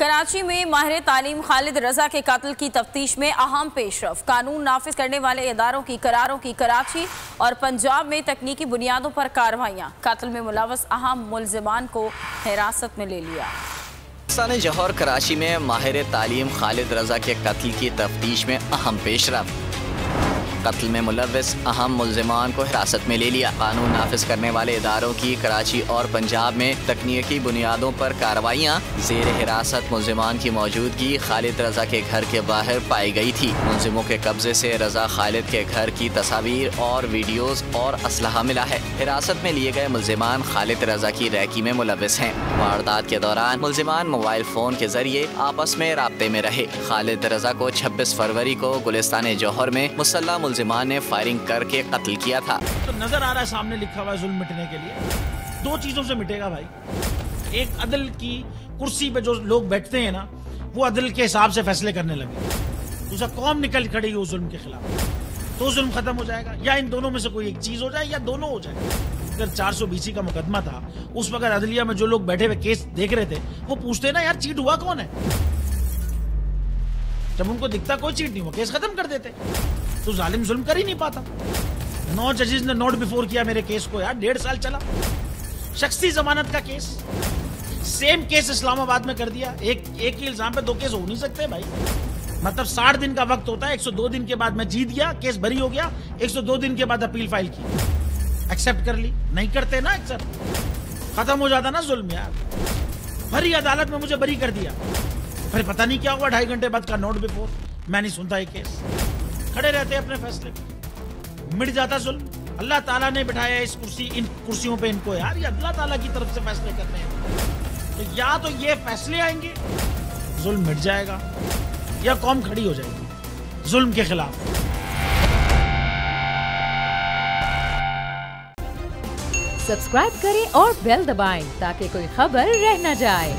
कराची में माहिर तालीम खालिद रजा के कत्ल की तफ्तीश में अहम पेशरफ। कानून नाफिज करने वाले इदारों की करारों की कराची और पंजाब में तकनीकी बुनियादों पर कार्रवाइयाँ। कत्ल में मुलव्वस अहम मुल्जिमान को हिरासत में ले लिया। जौहर कराची में माहिर तालीम खालिद रजा के कत्ल की तफ्तीश में अहम पेशरफ। कत्ल में मुलव्वस अहम मुल्जिमान को हिरासत में ले लिया। कानून नाफिज करने वाले इदारों की कराची और पंजाब में तकनीकी बुनियादों पर कार्रवाइयाँ। जेर हिरासत मुल्जिमान की मौजूदगी खालिद रजा के घर के बाहर पाई गई थी। मुल्जिमों के कब्जे से रजा खालिद के घर की तस्वीर और वीडियोज और असलहा मिला है। हिरासत में लिए गए मुल्जिमान खालिद रजा की रैकी में मुलव्वस हैं। वारदात के दौरान मुल्जिमान मोबाइल फोन के जरिए आपस में राब्ते में रहे। खालिद रजा को 26 फरवरी को गुलिस्तान जौहर में मुसल्लह मुल्जिमान ने फायरिंग करके कत्ल किया था। तो नजर आ रहा है सामने लिखा हुआ है जुल्म मिटने के लिए। दो चीजों से मिटेगा भाई, एक अदल की कुर्सी पे जो लोग बैठते हैं ना, वो अदल के हिसाब से फैसले करने लगे। दूसरा कौम निकल खड़ी हो जुल्म के खिलाफ, तो जुल्म खत्म हो जाएगा। या इन दोनों में से कोई एक चीज हो जाए या दोनों हो जाए। अगर 420 का मुकदमा था, उस वक्त अदलिया में जो लोग बैठे हुए केस देख रहे थे, वो पूछते ना यार चीट हुआ कौन है। जब उनको दिखता कोई चीट नहीं हुआ, केस खत्म कर देते। तो जालिम जुल्म कर ही नहीं पाता। 9 जजेस ने नोट बिफोर किया मेरे केस को यार, 1.5 साल चला। शख्सी जमानत का केस, सेम केस इस्लामाबाद में कर दिया। एक ही इल्जाम पे 2 केस हो नहीं सकते भाई। मतलब 60 दिन का वक्त होता है। 102 दिन के बाद मैं जीत गया, केस बरी हो गया। 102 दिन के बाद अपील फाइल की, एक्सेप्ट कर ली। नहीं करते ना एक्सेप्ट, खत्म हो जाता ना जुल्म यार। भरी अदालत में मुझे बरी कर दिया, फिर पता नहीं क्या हुआ 2.5 घंटे बाद का नोट बिफोर। मैं नहीं सुनता ये केस, खड़े रहते अपने फैसले पे, मिट जाता जुल्म। अल्लाह ताला ने बिठाया इस कुर्सी, इन कुर्सियों पे इनको यार, ये अल्लाह ताला की तरफ से फैसले करने हैं। तो या तो ये फैसले आएंगे, जुल्म मिट जाएगा, या कौम खड़ी हो जाएगी जुल्म के खिलाफ। सब्सक्राइब करें और बेल दबाएं ताकि कोई खबर रह न जाए।